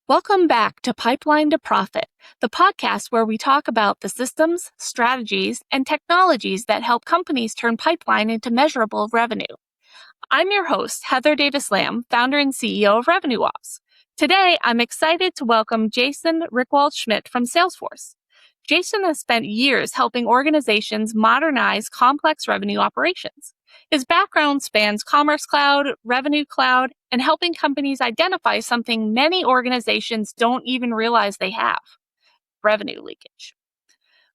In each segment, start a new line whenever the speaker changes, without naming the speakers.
Welcome back to Pipeline to Profit, the podcast where we talk about the systems, strategies, and technologies that help companies turn pipeline into measurable revenue. I'm your host, Heather Davis Lam, founder and CEO of renewals. Today, I'm excited to welcome Jason Rieckewald-Schmidt from Salesforce. Jason has spent years helping organizations modernize complex revenue operations. His background spans Commerce Cloud, Revenue Cloud, and helping companies identify something many organizations don't even realize they have: revenue leakage.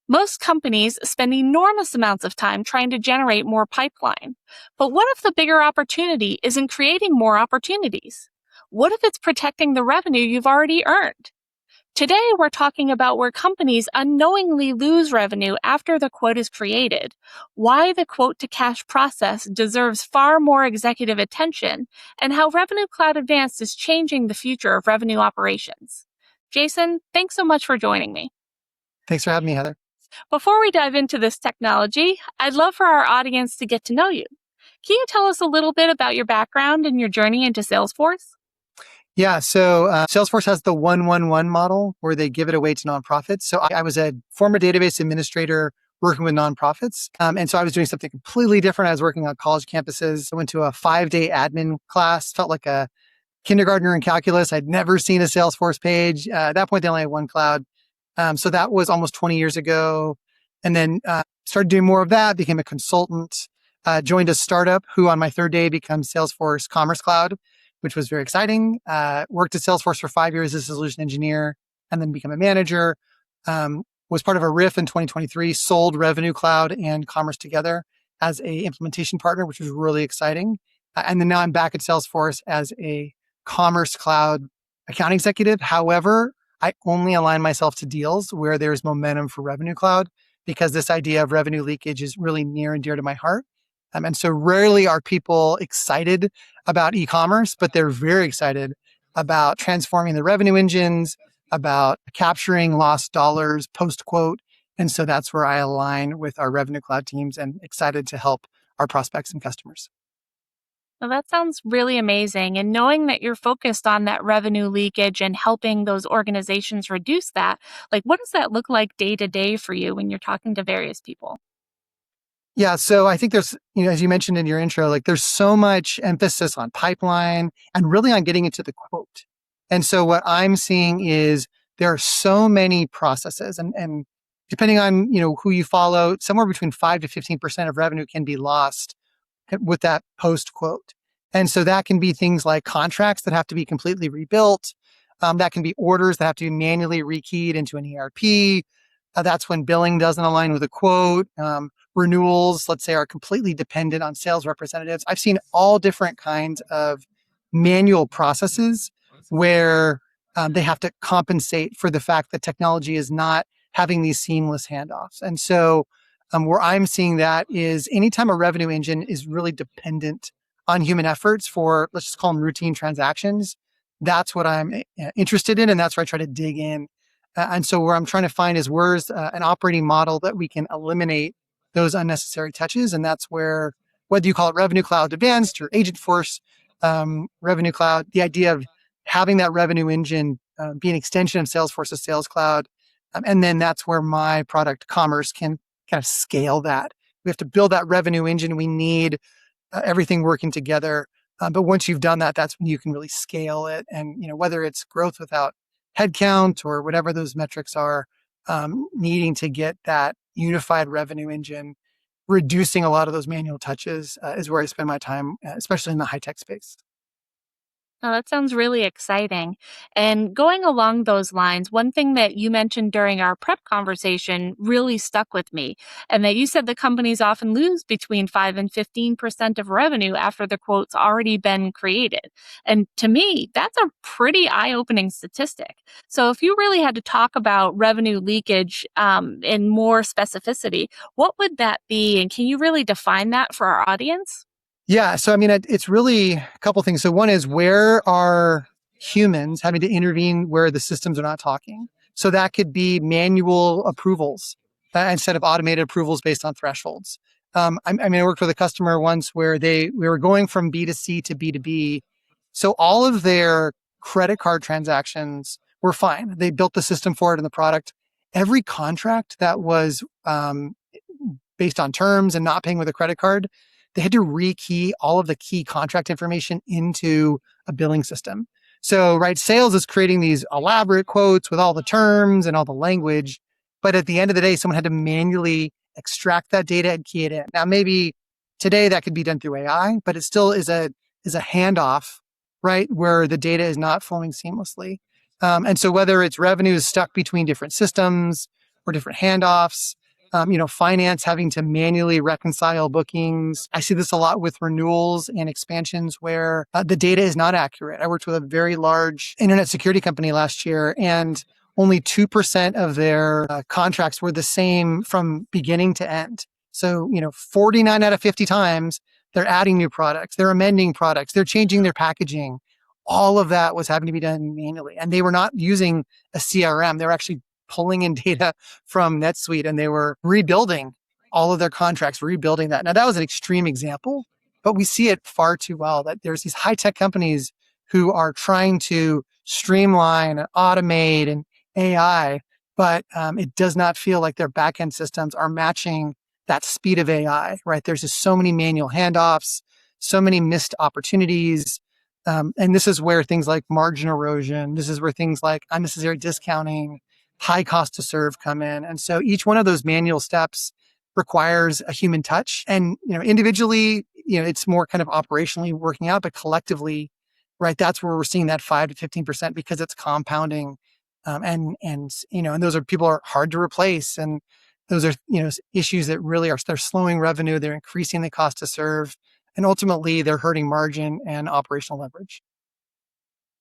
Most companies spend enormous amounts of time trying to generate more pipeline. But what if the bigger opportunity is in creating more opportunities? What if it's protecting the revenue you've already earned? Today, we're talking about where companies unknowingly lose revenue after the quote is created, why the quote-to-cash process deserves far more executive attention, and how Revenue Cloud Advanced is changing the future of revenue operations. Jason, thanks so much for joining me.
Thanks for having me, Heather.
Before we dive into this technology, I'd love for our audience to get to know you. Can you tell us a little bit about your background and your journey into Salesforce?
Yeah, so Salesforce has the 1-1-1 model where they give it away to nonprofits. So I was a former database administrator working with nonprofits. And so I was doing something completely different. I was working on college campuses. I went to a 5-day admin class, felt like a kindergartner in calculus. I'd never seen a Salesforce page. At that point, they only had one cloud. So that was almost 20 years ago. And then started doing more of that, became a consultant, joined a startup who on my third day becomes Salesforce Commerce Cloud, which was very exciting. Worked at Salesforce for 5 years as a solution engineer and then became a manager. Was part of a RIF in 2023, sold Revenue Cloud and Commerce together as a implementation partner, which was really exciting. And then now I'm back at Salesforce as a Commerce Cloud account executive. However, I only align myself to deals where there's momentum for Revenue Cloud because this idea of revenue leakage is really near and dear to my heart. And so rarely are people excited about e-commerce, but they're very excited about transforming the revenue engines, about capturing lost dollars post-quote. And so that's where I align with our Revenue Cloud teams and excited to help our prospects and customers.
Well, that sounds really amazing. And knowing that you're focused on that revenue leakage and helping those organizations reduce that, what does that look like day to day for you when you're talking to various people?
Yeah, so I think there's, as you mentioned in your intro, there's so much emphasis on pipeline and really on getting into the quote. And so what I'm seeing is there are so many processes and depending on, who you follow, somewhere between 5 to 15% of revenue can be lost with that post quote. And so that can be things like contracts that have to be completely rebuilt. That can be orders that have to be manually rekeyed into an ERP. That's when billing doesn't align with a quote. Renewals, let's say, are completely dependent on sales representatives. I've seen all different kinds of manual processes where they have to compensate for the fact that technology is not having these seamless handoffs. And so where I'm seeing that is anytime a revenue engine is really dependent on human efforts for, let's just call them routine transactions, that's what I'm interested in. And that's where I try to dig in. And so where I'm trying to find is where's an operating model that we can eliminate those unnecessary touches. And that's where, whether you call it Revenue Cloud Advanced or Agentforce Revenue Cloud, the idea of having that revenue engine be an extension of Salesforce's Sales Cloud. And then that's where my product Commerce can kind of scale that. We have to build that revenue engine. We need everything working together. But once you've done that, that's when you can really scale it. And, whether it's growth without headcount or whatever those metrics are, needing to get that unified revenue engine, reducing a lot of those manual touches is where I spend my time, especially in the high-tech space.
Oh, that sounds really exciting. And going along those lines, one thing that you mentioned during our prep conversation really stuck with me, and that you said the companies often lose between 5 and 15% of revenue after the quote's already been created. And to me, that's a pretty eye-opening statistic. So if you really had to talk about revenue leakage in more specificity, what would that be? And can you really define that for our audience?
Yeah. So, it's really a couple things. So one is, where are humans having to intervene where the systems are not talking? So that could be manual approvals instead of automated approvals based on thresholds. I worked with a customer once where we were going from B2C to B2B. So all of their credit card transactions were fine. They built the system for it in the product. Every contract that was based on terms and not paying with a credit card, they had to rekey all of the key contract information into a billing system. So, right, sales is creating these elaborate quotes with all the terms and all the language. But at the end of the day, someone had to manually extract that data and key it in. Now, maybe today that could be done through AI, but it still is a handoff, right, where the data is not flowing seamlessly. And so whether it's revenue is stuck between different systems or different handoffs, finance having to manually reconcile bookings. I see this a lot with renewals and expansions where the data is not accurate. I worked with a very large internet security company last year, and only 2% of their contracts were the same from beginning to end. So, 49 out of 50 times, they're adding new products, they're amending products, they're changing their packaging. All of that was having to be done manually. And they were not using a CRM. They were actually pulling in data from NetSuite, and they were rebuilding all of their contracts, rebuilding that. Now, that was an extreme example, but we see it far too well that there's these high-tech companies who are trying to streamline and automate and AI, but it does not feel like their back-end systems are matching that speed of AI, right? There's just so many manual handoffs, so many missed opportunities. And this is where things like margin erosion, this is where things like unnecessary discounting, high cost to serve come in. And so each one of those manual steps requires a human touch. And, individually, it's more kind of operationally working out, but collectively, right, that's where we're seeing that 5 to 15% because it's compounding. And those are people are hard to replace. And those are, issues that really they're slowing revenue, they're increasing the cost to serve, and ultimately they're hurting margin and operational leverage.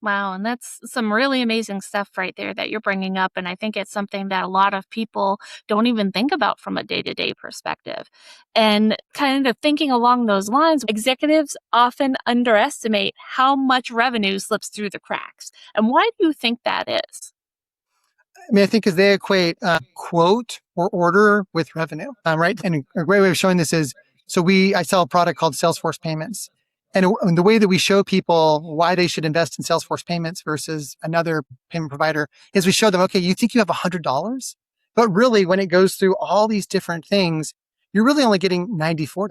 Wow, and that's some really amazing stuff right there that you're bringing up. And I think it's something that a lot of people don't even think about from a day to day perspective. And kind of thinking along those lines, executives often underestimate how much revenue slips through the cracks. And why do you think that is?
I mean, I think because they equate quote or order with revenue, right? And a great way of showing this is, I sell a product called Salesforce Payments. And the way that we show people why they should invest in Salesforce Payments versus another payment provider is we show them, okay, you think you have $100, but really when it goes through all these different things, you're really only getting $94.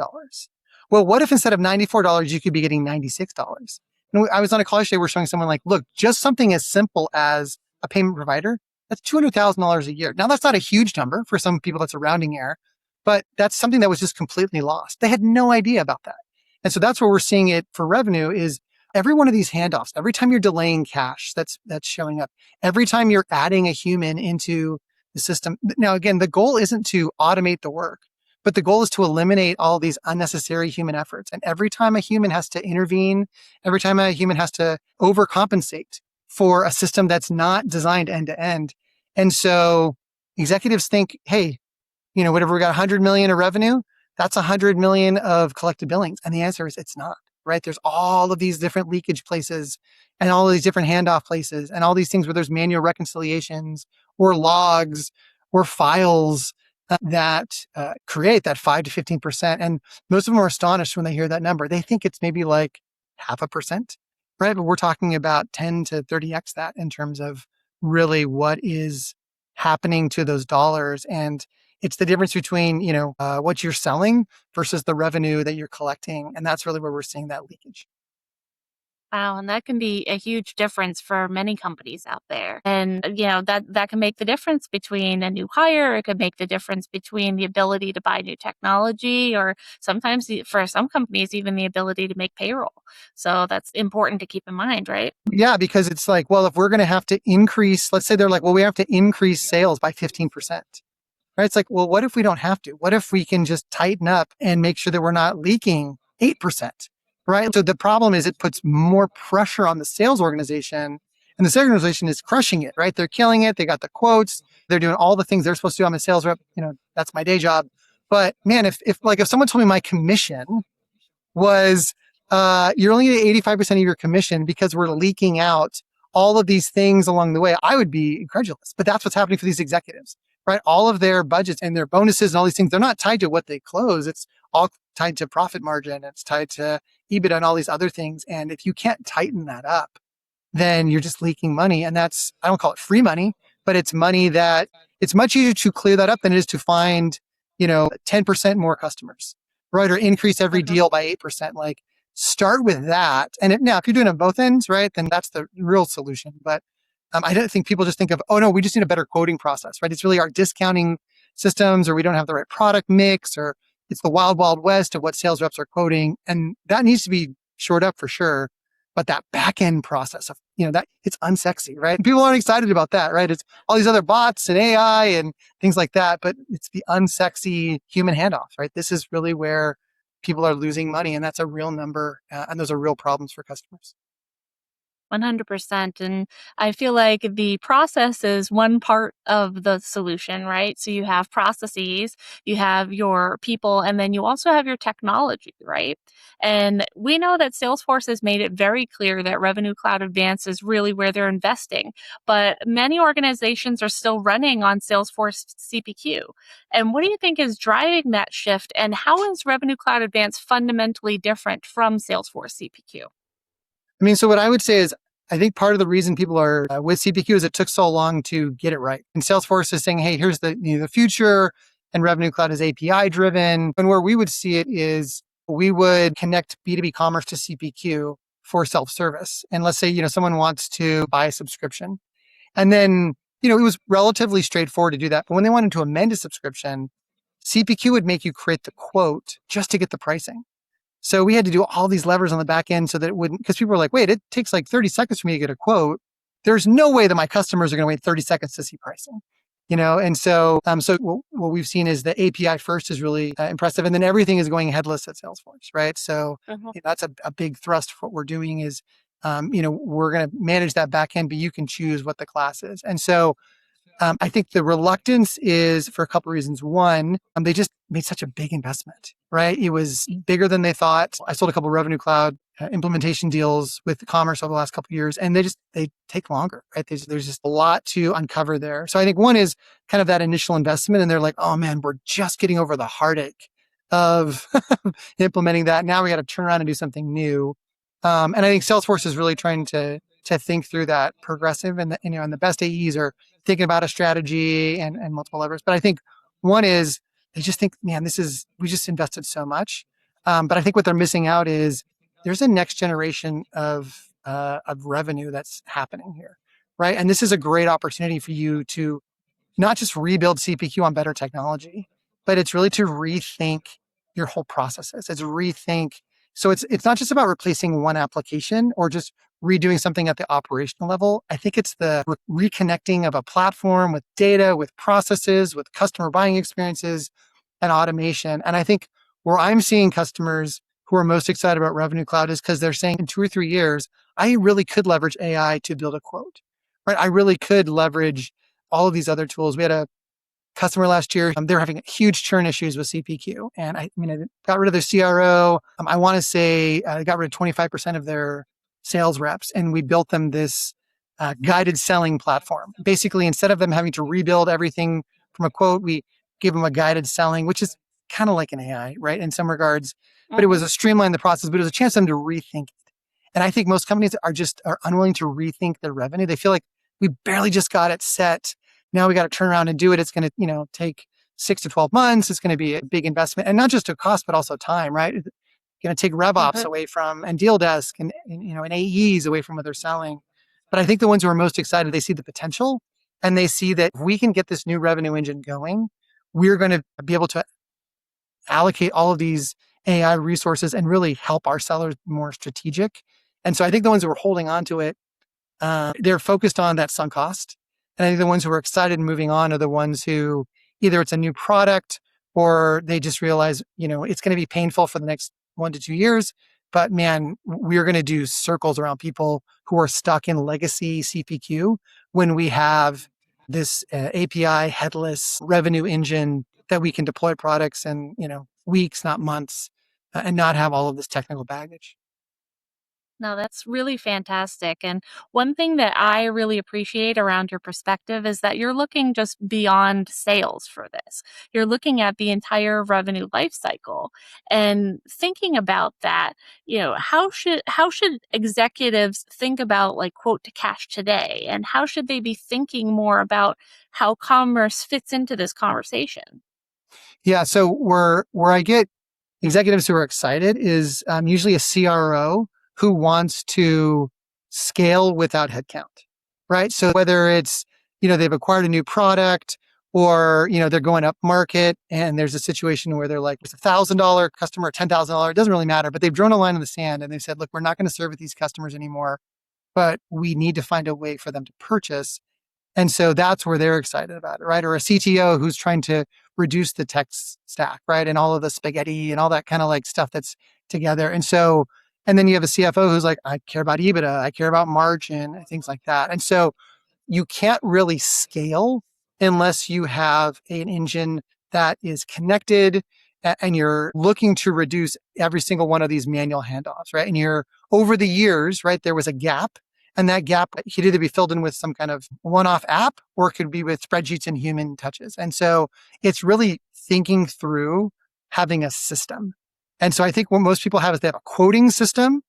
Well, what if instead of $94, you could be getting $96? And I was on a call today, we're showing someone like, look, just something as simple as a payment provider, that's $200,000 a year. Now, that's not a huge number for some people, that's a rounding error, but that's something that was just completely lost. They had no idea about that. And so that's where we're seeing it for revenue is every one of these handoffs, every time you're delaying cash, that's showing up. Every time you're adding a human into the system. Now, again, the goal isn't to automate the work, but the goal is to eliminate all these unnecessary human efforts. And every time a human has to intervene, every time a human has to overcompensate for a system that's not designed end to end. And so executives think, hey, whatever we got 100 million of revenue, that's 100 million of collected billings. And the answer is it's not, right? There's all of these different leakage places and all of these different handoff places and all these things where there's manual reconciliations or logs or files that create that 5 to 15%. And most of them are astonished when they hear that number. They think it's maybe like 0.5%, right? But we're talking about 10 to 30x that in terms of really what is happening to those dollars. And it's the difference between, what you're selling versus the revenue that you're collecting. And that's really where we're seeing that leakage.
Wow, and that can be a huge difference for many companies out there. And that can make the difference between a new hire, it could make the difference between the ability to buy new technology, or sometimes for some companies even the ability to make payroll. So that's important to keep in mind, right?
Yeah, because it's like, well, if we're going to have to increase, let's say they're like, well, we have to increase sales by 15%. Right? It's like, well, what if we don't have to? What if we can just tighten up and make sure that we're not leaking 8%? Right? So the problem is it puts more pressure on the sales organization, and the sales organization is crushing it, right? They're killing it. They got the quotes. They're doing all the things they're supposed to do. I'm a sales rep. That's my day job. But man, if someone told me my commission was, you're only getting 85% of your commission because we're leaking out all of these things along the way, I would be incredulous. But that's what's happening for these executives, right? All of their budgets and their bonuses and all these things, they're not tied to what they close. It's all tied to profit margin. It's tied to EBITDA and all these other things. And if you can't tighten that up, then you're just leaking money. And that's, I don't call it free money, but it's money that it's much easier to clear that up than it is to find, 10% more customers, right? Or increase every deal by 8%. Like start with that. And now if you're doing it on both ends, right, then that's the real solution. But I don't think people just think of, oh no, we just need a better quoting process, right? It's really our discounting systems, or we don't have the right product mix, or it's the wild, wild west of what sales reps are quoting. And that needs to be shored up for sure. But that back end process of, that it's unsexy, right? People aren't excited about that, right? It's all these other bots and AI and things like that, but it's the unsexy human handoff, right? This is really where people are losing money, and that's a real number, and those are real problems for customers.
100%. And I feel like the process is one part of the solution, right? So you have processes, you have your people, and then you also have your technology, right? And we know that Salesforce has made it very clear that Revenue Cloud Advance is really where they're investing. But many organizations are still running on Salesforce CPQ. And what do you think is driving that shift? And how is Revenue Cloud Advance fundamentally different from Salesforce CPQ?
So what I would say is, I think part of the reason people are with CPQ is it took so long to get it right. And Salesforce is saying, hey, here's the future, and Revenue Cloud is API driven. And where we would see it is we would connect B2B commerce to CPQ for self-service. And let's say, someone wants to buy a subscription. And then, it was relatively straightforward to do that. But when they wanted to amend a subscription, CPQ would make you create the quote just to get the pricing. So we had to do all these levers on the back end so that it wouldn't, because people were like, wait, it takes like 30 seconds for me to get a quote. There's no way that my customers are going to wait 30 seconds to see pricing, And so, what we've seen is the API first is really impressive. And then everything is going headless at Salesforce, right? So that's a big thrust for what we're doing is, we're going to manage that back end, but you can choose what the class is. And so, I think the reluctance is for a couple of reasons. One, they just made such a big investment, right? It was bigger than they thought. I sold a couple of Revenue Cloud implementation deals with commerce over the last couple of years, and they take longer, right? There's just a lot to uncover there. So I think one is kind of that initial investment, and they're like, oh man, we're just getting over the heartache of implementing that. Now we got to turn around and do something new. And I think Salesforce is really trying to think through that progressive, and and the best AEs are thinking about a strategy and multiple levers. But I think one is they just think, man, we just invested so much. But I think what they're missing out is there's a next generation of revenue that's happening here, right? And this is a great opportunity for you to not just rebuild CPQ on better technology, but it's really to rethink your whole processes. It's rethink. So it's not just about replacing one application or just redoing something at the operational level. I think it's the reconnecting of a platform with data, with processes, with customer buying experiences and automation. And I think where I'm seeing customers who are most excited about Revenue Cloud is because they're saying in 2 or 3 years, I really could leverage AI to build a quote, right? I really could leverage all of these other tools. We had a customer last year, they were having huge churn issues with CPQ. And I got rid of their CRO. I want to say I got rid of 25% of their sales reps, and we built them this guided selling platform. Basically, instead of them having to rebuild everything from a quote, we gave them a guided selling, which is kind of like an AI, right? In some regards, but it was a streamline the process, but it was a chance for them to rethink it. And I think most companies are unwilling to rethink their revenue. They feel like we barely just got it set. Now we got to turn around and do it. It's going to, take 6 to 12 months. It's going to be a big investment, and not just to cost, but also time, right? It's going to take RevOps away from, and deal desk and AEs away from what they're selling. But I think the ones who are most excited, they see the potential, and they see that if we can get this new revenue engine going, we're going to be able to allocate all of these AI resources and really help our sellers be more strategic. And so I think the ones who are holding on to it, they're focused on that sunk cost. And I think the ones who are excited and moving on are the ones who either it's a new product or they just realize, it's going to be painful for the next 1 to 2 years. But man, we're going to do circles around people who are stuck in legacy CPQ when we have this API headless revenue engine that we can deploy products in, weeks, not months, and not have all of this technical baggage.
No, that's really fantastic. And one thing that I really appreciate around your perspective is that you're looking just beyond sales for this. You're looking at the entire revenue life cycle and thinking about that, how should executives think about like quote to cash today? And how should they be thinking more about how commerce fits into this conversation?
Yeah. So where I get executives who are excited is usually a CRO who wants to scale without headcount, right? So whether it's, they've acquired a new product or, they're going up market and there's a situation where they're like, it's $1,000 customer, $10,000, it doesn't really matter, but they've drawn a line in the sand and they've said, look, we're not going to serve these customers anymore, but we need to find a way for them to purchase. And so that's where they're excited about it, right? Or a CTO who's trying to reduce the tech stack, right? And all of the spaghetti and all that kind of like stuff that's together. And then you have a CFO who's like, I care about EBITDA, I care about margin, and things like that. And so you can't really scale unless you have an engine that is connected and you're looking to reduce every single one of these manual handoffs, right? And you're over the years, right? There was a gap and that gap could either be filled in with some kind of one-off app or it could be with spreadsheets and human touches. And so it's really thinking through having a system. And so I think what most people have is they have a quoting system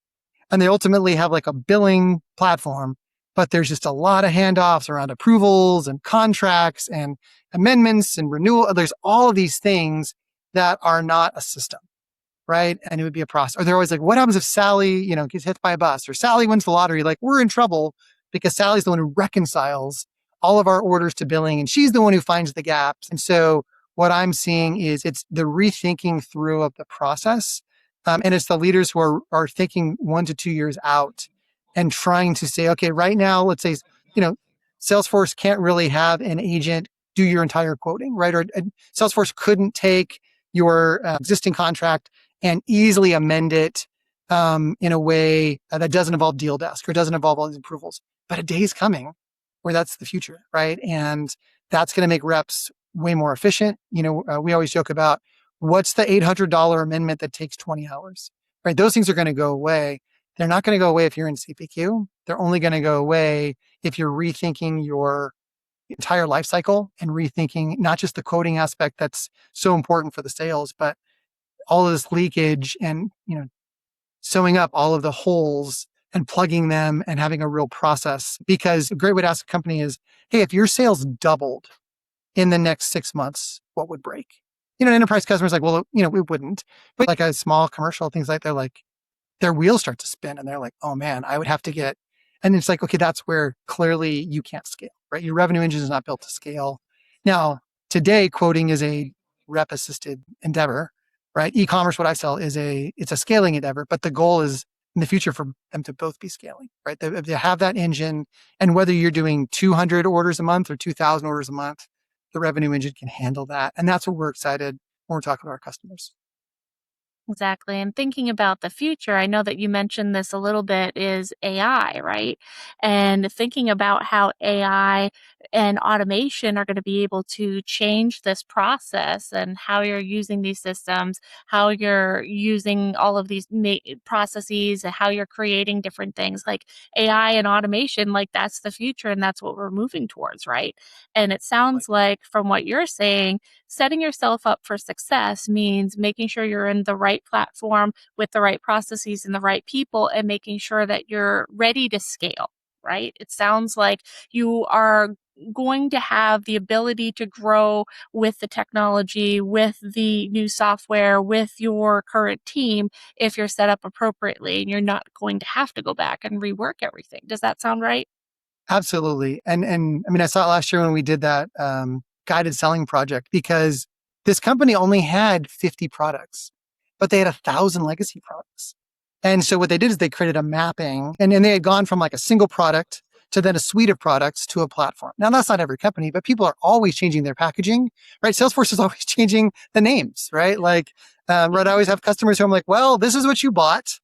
and they ultimately have like a billing platform, but there's just a lot of handoffs around approvals and contracts and amendments and renewal. There's all of these things that are not a system, right? And it would be a process. Or they're always like, what happens if Sally, gets hit by a bus or Sally wins the lottery? Like we're in trouble because Sally's the one who reconciles all of our orders to billing and she's the one who finds the gaps. And so what I'm seeing is it's the rethinking through of the process. And it's the leaders who are thinking 1 to 2 years out and trying to say, okay, right now, let's say, Salesforce can't really have an agent do your entire quoting, right? Or Salesforce couldn't take your existing contract and easily amend it in a way that doesn't involve deal desk or doesn't involve all these approvals. But a day is coming where that's the future, right? And that's going to make reps way more efficient. We always joke about what's the $800 amendment that takes 20 hours, right? Those things are going to go away. They're not going to go away if you're in CPQ. They're only going to go away if you're rethinking your entire life cycle and rethinking not just the coding aspect that's so important for the sales, but all of this leakage and, sewing up all of the holes and plugging them and having a real process. Because a great way to ask a company is, hey, if your sales doubled in the next 6 months, what would break? An enterprise customer's like, well, we wouldn't. But like a small commercial, things like they're like, their wheels start to spin and they're like, oh man, I would have to get, and it's like, okay, that's where clearly you can't scale, right? Your revenue engine is not built to scale. Now, today, quoting is a rep assisted endeavor, right? E-commerce, what I sell it's a scaling endeavor, but the goal is in the future for them to both be scaling, right? They have that engine, and whether you're doing 200 orders a month or 2,000 orders a month, the revenue engine can handle that. And that's what we're excited when we're talking to our customers.
Exactly. And thinking about the future, I know that you mentioned this a little bit is AI, right? And thinking about how AI and automation are going to be able to change this process and how you're using these systems, how you're using all of these processes, and how you're creating different things like AI and automation, like that's the future and that's what we're moving towards, right? And it sounds like from what you're saying, setting yourself up for success means making sure you're in the right platform with the right processes and the right people and making sure that you're ready to scale, right? It sounds like you are going to have the ability to grow with the technology, with the new software, with your current team if you're set up appropriately and you're not going to have to go back and rework everything. Does that sound right?
Absolutely. And I mean, I saw it last year when we did that guided selling project because this company only had 50 products, but they had 1,000 legacy products. And so what they did is they created a mapping and they had gone from like a single product to then a suite of products to a platform. Now, that's not every company, but people are always changing their packaging, right? Salesforce is always changing the names, right? Like, right, I always have customers who I'm like, well, this is what you bought.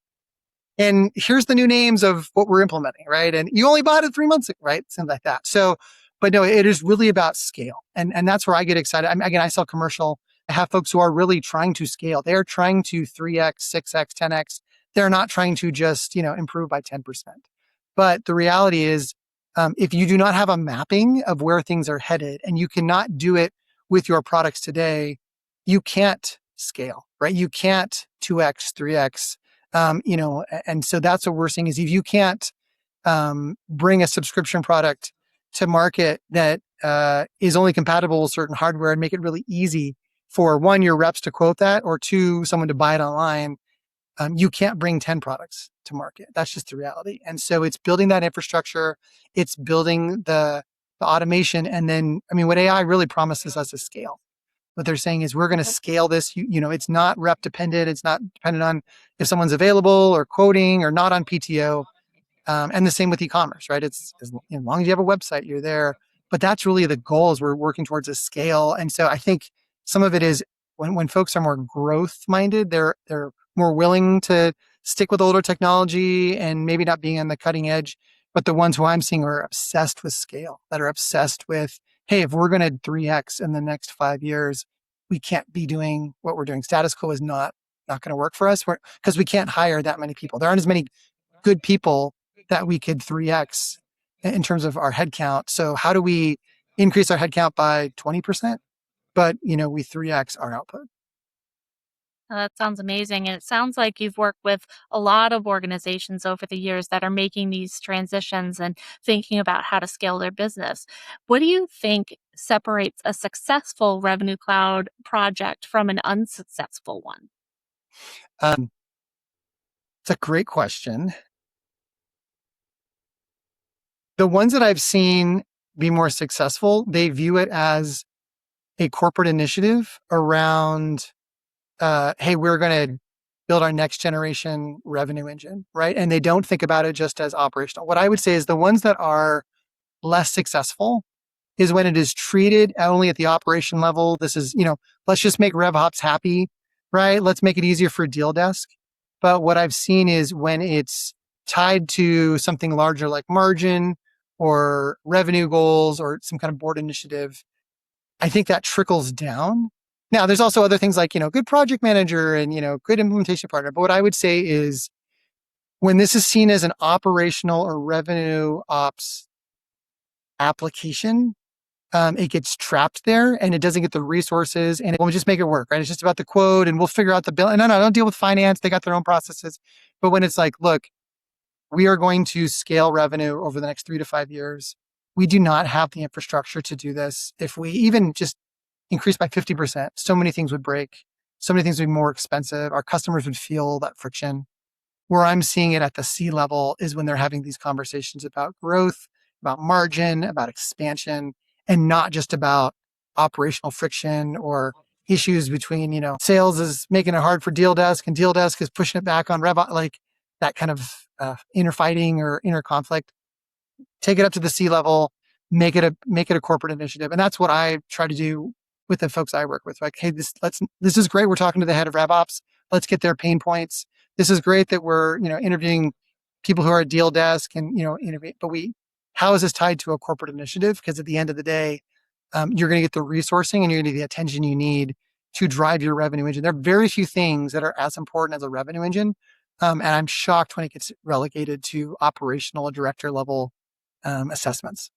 And here's the new names of what we're implementing, right? And you only bought it 3 months ago, right? Something like that. So, but no, it is really about scale. And that's where I get excited. Again, I sell commercial. I have folks who are really trying to scale. They are trying to 3x, 6x, 10x they're not trying to just, improve by 10%. But the reality is, if you do not have a mapping of where things are headed and you cannot do it with your products today, you can't scale, right? You can't 2x, 3x, and so that's what we're seeing is if you can't bring a subscription product to market that is only compatible with certain hardware and make it really easy for one, your reps to quote that, or two, someone to buy it online, you can't bring 10 products to market. That's just the reality. And so it's building that infrastructure, it's building the automation. And then, what AI really promises us is scale. What they're saying is we're going to scale this. It's not rep dependent. It's not dependent on if someone's available or quoting or not on PTO. And the same with e-commerce, right? It's as long as you have a website, you're there. But that's really the goal is we're working towards a scale. And so I think some of it is when folks are more growth minded, they're more willing to stick with older technology and maybe not being on the cutting edge. But the ones who I'm seeing are obsessed with scale, that are obsessed with, hey, if we're going to 3x in the next 5 years, we can't be doing what we're doing. Status quo is not going to work for us because we can't hire that many people. There aren't as many good people that we could 3x in terms of our headcount. So how do we increase our headcount by 20%? But, we 3x our output.
That sounds amazing. And it sounds like you've worked with a lot of organizations over the years that are making these transitions and thinking about how to scale their business. What do you think separates a successful Revenue Cloud project from an unsuccessful one?
It's a great question. The ones that I've seen be more successful, they view it as a corporate initiative around, hey, we're going to build our next generation revenue engine, right? And they don't think about it just as operational. What I would say is the ones that are less successful is when it is treated only at the operation level. This is, let's just make RevOps happy, right? Let's make it easier for deal desk. But what I've seen is when it's tied to something larger like margin or revenue goals or some kind of board initiative, I think that trickles down. Now, there's also other things like, good project manager and, good implementation partner. But what I would say is when this is seen as an operational or revenue ops application, it gets trapped there and it doesn't get the resources and it will just make it work, right? It's just about the quote and we'll figure out the bill. And no, don't deal with finance. They got their own processes. But when it's like, look, we are going to scale revenue over the next 3 to 5 years. We do not have the infrastructure to do this. If we even just increase by 50%, so many things would break. So many things would be more expensive. Our customers would feel that friction. Where I'm seeing it at the C level is when they're having these conversations about growth, about margin, about expansion, and not just about operational friction or issues between, sales is making it hard for deal desk and deal desk is pushing it back on rev, like that kind of inner fighting or inner conflict. Take it up to the C level, make it a corporate initiative. And that's what I try to do with the folks I work with. Like, hey, this is great. We're talking to the head of RevOps. Let's get their pain points. This is great that we're, interviewing people who are at deal desk and, innovate, but how is this tied to a corporate initiative? Because at the end of the day, you're going to get the resourcing and you're going to get the attention you need to drive your revenue engine. There are very few things that are as important as a revenue engine. And I'm shocked when it gets relegated to operational or director level assessments.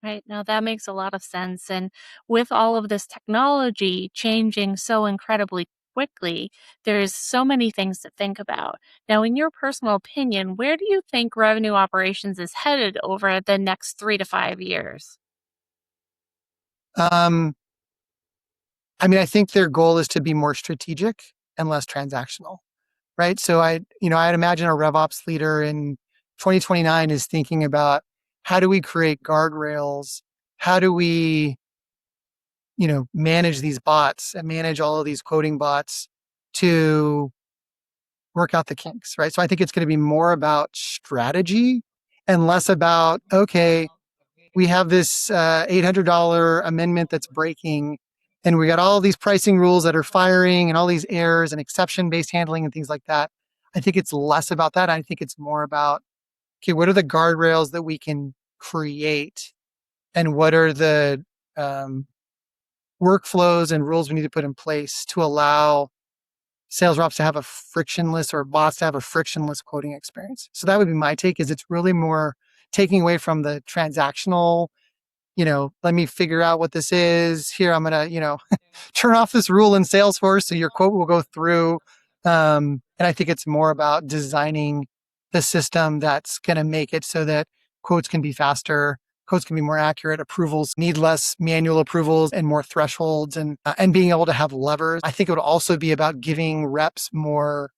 Right. Now that makes a lot of sense. And with all of this technology changing so incredibly quickly, there's so many things to think about. Now, in your personal opinion, where do you think revenue operations is headed over the next 3 to 5 years?
I think their goal is to be more strategic and less transactional, right? So I'd imagine a RevOps leader in 2029 is thinking about how do we create guardrails? How do we, manage these bots and manage all of these quoting bots to work out the kinks, right? So I think it's going to be more about strategy and less about, okay, we have this $800 amendment that's breaking and we got all these pricing rules that are firing and all these errors and exception-based handling and things like that. I think it's less about that. I think it's more about, okay, what are the guardrails that we can create and what are the workflows and rules we need to put in place to allow sales reps to have a frictionless or bots to have a frictionless quoting experience. So that would be my take is it's really more taking away from the transactional, let me figure out what this is. Here, I'm going to, turn off this rule in Salesforce so your quote will go through. And I think it's more about designing the system that's going to make it so that quotes can be faster, quotes can be more accurate, approvals need less manual approvals and more thresholds and being able to have levers. I think it would also be about giving reps more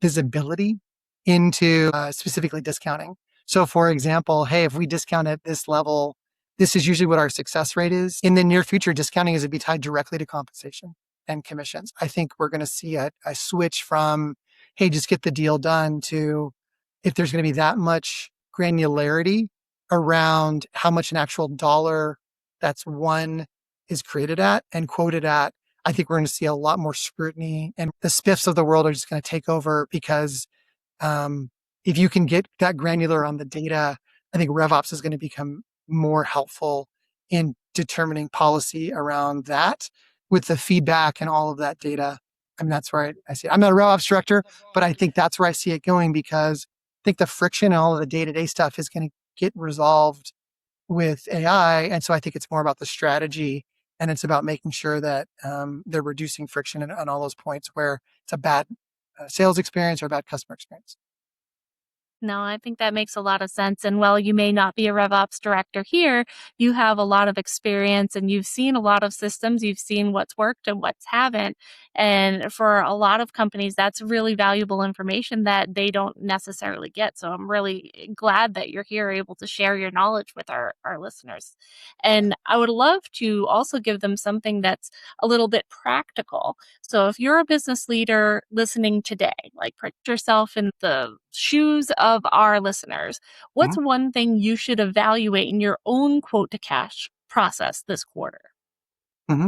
visibility into specifically discounting. So for example, hey, if we discount at this level, this is usually what our success rate is. In the near future, discounting is to be tied directly to compensation and commissions. I think we're going to see a switch from, hey, just get the deal done to if there's going to be that much granularity around how much an actual dollar that's one is created at and quoted at, I think we're going to see a lot more scrutiny and the spiffs of the world are just going to take over because if you can get that granular on the data, I think RevOps is going to become more helpful in determining policy around that with the feedback and all of that data. I mean, that's where I see it. I'm not a RevOps director, but I think that's where I see it going because I think the friction and all of the day-to-day stuff is going to get resolved with AI. And so I think it's more about the strategy and it's about making sure that they're reducing friction on all those points where it's a bad sales experience or a bad customer experience.
No, I think that makes a lot of sense. And while you may not be a RevOps director here, you have a lot of experience and you've seen a lot of systems. You've seen what's worked and what's haven't. And for a lot of companies, that's really valuable information that they don't necessarily get. So I'm really glad that you're here able to share your knowledge with our listeners. And I would love to also give them something that's a little bit practical. So if you're a business leader listening today, like put yourself in the shoes of our listeners, what's
Mhm.
one thing you should evaluate in your own quote to cash process this quarter?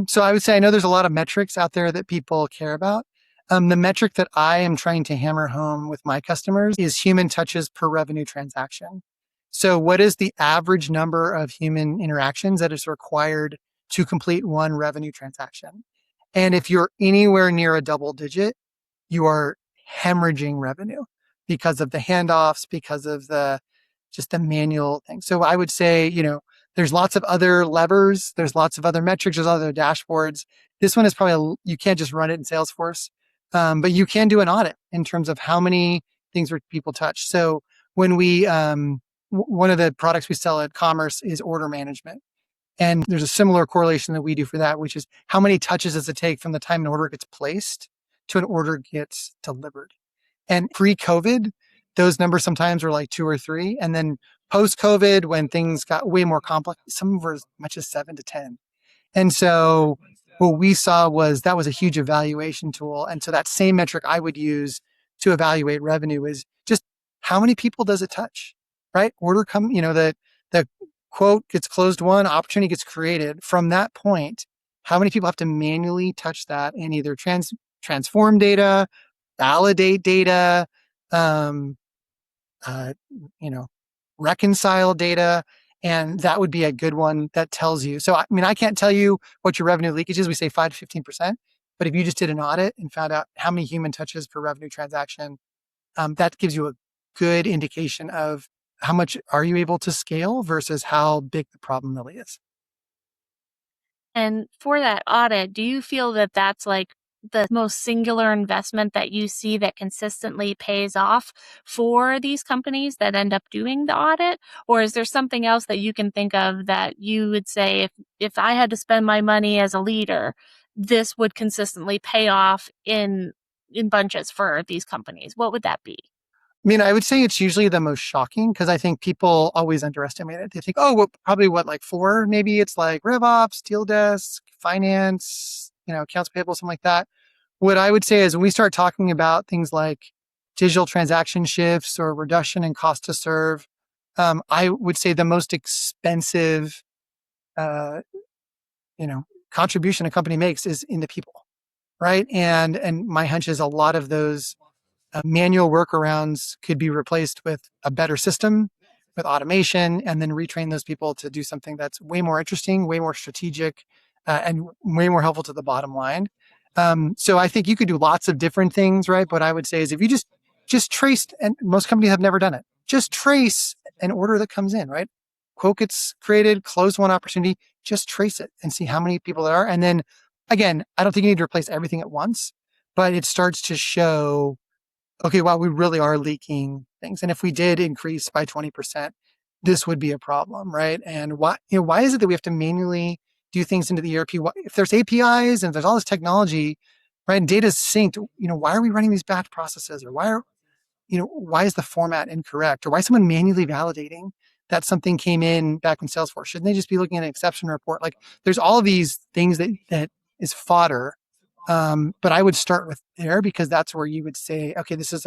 So I would say I know there's a lot of metrics out there that people care about. The metric that I am trying to hammer home with my customers is human touches per revenue transaction. So what is the average number of human interactions that is required to complete one revenue transaction? And if you're anywhere near a double digit, you are hemorrhaging revenue because of the handoffs, because of just the manual thing. So I would say, there's lots of other levers. There's lots of other metrics. There's other dashboards. This one is probably, you can't just run it in Salesforce, but you can do an audit in terms of how many things were people touch. So when one of the products we sell at Commerce is order management. And there's a similar correlation that we do for that, which is how many touches does it take from the time an order gets placed to an order gets delivered. And pre-COVID, those numbers sometimes were like 2 or 3. And then post-COVID, when things got way more complex, some were as much as 7 to 10. And so what we saw was that was a huge evaluation tool. And so that same metric I would use to evaluate revenue is just how many people does it touch, right? The quote gets closed one, opportunity gets created. From that point, how many people have to manually touch that and either transform data, validate data, um, uh, reconcile data. And that would be a good one that tells you. So, I mean, I can't tell you what your revenue leakage is. We say 5 to 15%. But if you just did an audit and found out how many human touches per revenue transaction, that gives you a good indication of how much are you able to scale versus how big the problem really is.
And for that audit, do you feel that that's like the most singular investment that you see that consistently pays off for these companies that end up doing the audit? Or is there something else that you can think of that you would say, if I had to spend my money as a leader, this would consistently pay off in bunches for these companies? What would that be?
I mean, I would say it's usually the most shocking because I think people always underestimate it. They think, oh, well, probably like 4? Maybe it's like RevOps, Deal Desk, Finance, accounts payable, something like that. What I would say is when we start talking about things like digital transaction shifts or reduction in cost to serve, I would say the most expensive, uh, contribution a company makes is in the people, right? And my hunch is a lot of those manual workarounds could be replaced with a better system, with automation, and then retrain those people to do something that's way more interesting, way more strategic, and way more helpful to the bottom line. So I think you could do lots of different things, right? What I would say is if you just trace, and most companies have never done it, just trace an order that comes in, right? Quote gets created, close one opportunity, just trace it and see how many people there are. And then again, I don't think you need to replace everything at once, but it starts to show, okay, wow, we really are leaking things. And if we did increase by 20%, this would be a problem, right? And why is it that we have to manually do things into the ERP? If there's APIs and there's all this technology, right? And data is synced, why are we running these batch processes? Or why is the format incorrect? Or why is someone manually validating that something came in back in Salesforce? Shouldn't they just be looking at an exception report? Like there's all of these things that is fodder. But I would start with there because that's where you would say, okay, this is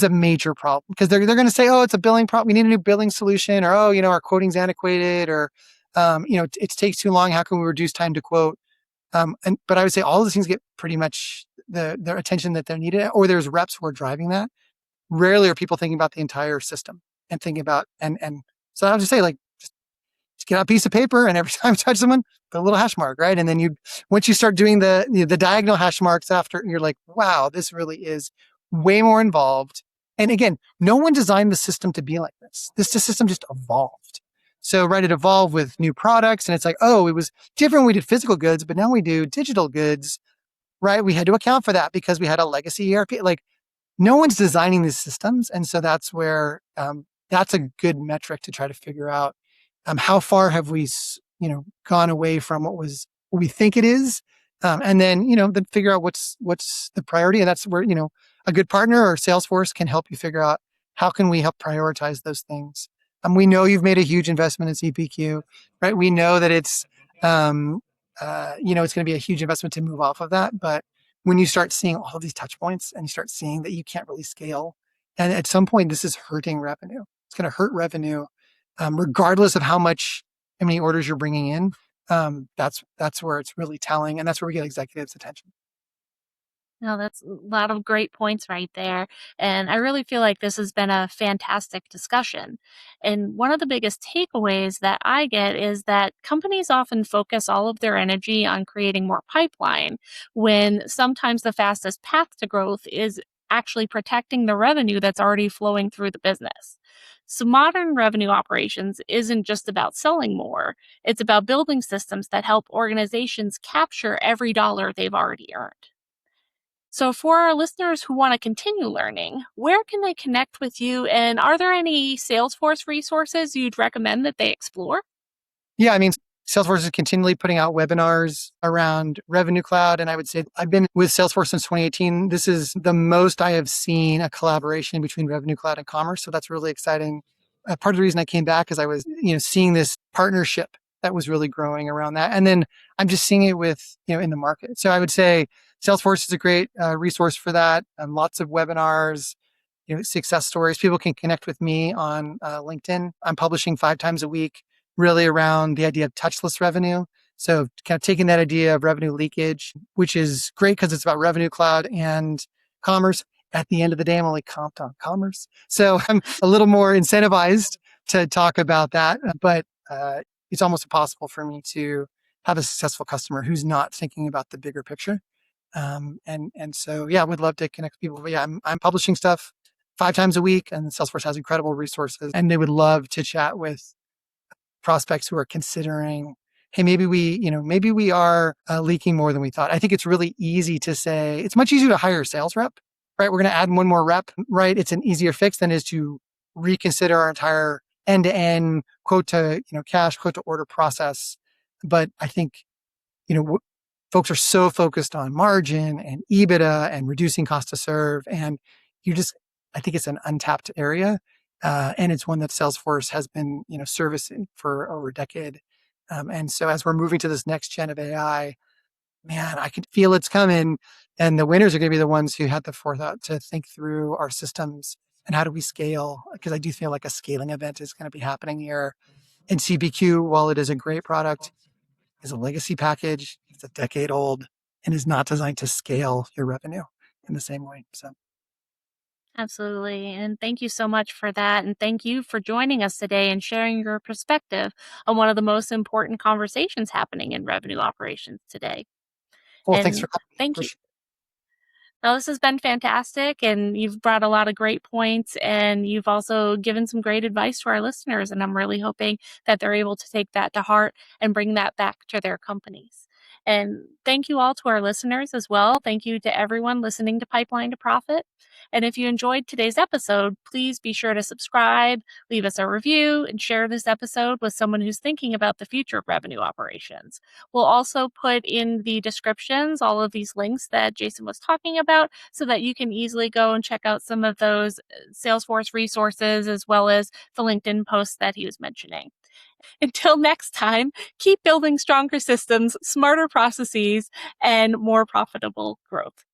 a major problem because they're going to say, oh, it's a billing problem. We need a new billing solution, or oh, our quoting's antiquated, or it takes too long. How can we reduce time to quote? But I would say all of these things get pretty much their attention that they're needed, or there's reps who are driving that. Rarely are people thinking about the entire system and thinking about and so I would just say like just get out a piece of paper and every time you touch someone, put a little hash mark, right? And then once you start doing the diagonal hash marks after, you're like, wow, this really is way more involved. And again, no one designed the system to be like this. This system just evolved. So, right, it evolved with new products, and it's like, oh, it was different when we did physical goods, but now we do digital goods, right? We had to account for that because we had a legacy ERP. Like, no one's designing these systems, and so that's where that's a good metric to try to figure out how far have we gone away from what we think it is, and then then figure out what's the priority, and that's where a good partner or Salesforce can help you figure out how can we help prioritize those things. We know you've made a huge investment in CPQ, right? We know that it's it's going to be a huge investment to move off of that, but when you start seeing all these touch points and you start seeing that you can't really scale, and at some point this is hurting revenue. It's going to hurt revenue, regardless of how many orders you're bringing in. That's where it's really telling, and that's where we get executives' attention.
No, that's a lot of great points right there. And I really feel like this has been a fantastic discussion. And one of the biggest takeaways that I get is that companies often focus all of their energy on creating more pipeline, when sometimes the fastest path to growth is actually protecting the revenue that's already flowing through the business. So, modern revenue operations isn't just about selling more, it's about building systems that help organizations capture every dollar they've already earned. So, for our listeners who want to continue learning, where can they connect with you? And are there any Salesforce resources you'd recommend that they explore?
Yeah, I mean, Salesforce is continually putting out webinars around Revenue Cloud. And I would say I've been with Salesforce since 2018. This is the most I have seen a collaboration between Revenue Cloud and commerce. So that's really exciting. Part of the reason I came back is I was, seeing this partnership that was really growing around that. And then I'm just seeing it with, in the market. So I would say Salesforce is a great resource for that. Lots of webinars, success stories. People can connect with me on LinkedIn. I'm publishing 5 times a week, really around the idea of touchless revenue. So kind of taking that idea of revenue leakage, which is great because it's about Revenue Cloud and commerce. At the end of the day, I'm only comped on commerce. So I'm a little more incentivized to talk about that, but it's almost impossible for me to have a successful customer who's not thinking about the bigger picture. And so, yeah, we'd love to connect with people. But yeah, I'm publishing stuff 5 times a week, and Salesforce has incredible resources, and they would love to chat with prospects who are considering, hey, maybe we are leaking more than we thought. I think it's really easy to say, it's much easier to hire a sales rep, right? We're going to add one more rep, right? It's an easier fix than it is to reconsider our entire end-to-end quote to, cash, quote to order process. But I think, folks are so focused on margin and EBITDA and reducing cost to serve. And I think it's an untapped area. And it's one that Salesforce has been, servicing for over a decade. And so as we're moving to this next gen of AI, man, I can feel it's coming. And the winners are going to be the ones who had the forethought to think through our systems and how do we scale? Because I do feel like a scaling event is going to be happening here. And CPQ, while it is a great product, is a legacy package. It's a decade old and is not designed to scale your revenue in the same way. So.
Absolutely. And thank you so much for that. And thank you for joining us today and sharing your perspective on one of the most important conversations happening in revenue operations today.
Well, thanks
And
for coming.
thank you. Now, this has been fantastic, and you've brought a lot of great points, and you've also given some great advice to our listeners, and I'm really hoping that they're able to take that to heart and bring that back to their companies. And thank you all to our listeners as well. Thank you to everyone listening to Pipeline to Profit. And if you enjoyed today's episode, please be sure to subscribe, leave us a review, and share this episode with someone who's thinking about the future of revenue operations. We'll also put in the descriptions all of these links that Jason was talking about so that you can easily go and check out some of those Salesforce resources as well as the LinkedIn posts that he was mentioning. Until next time, keep building stronger systems, smarter processes, and more profitable growth.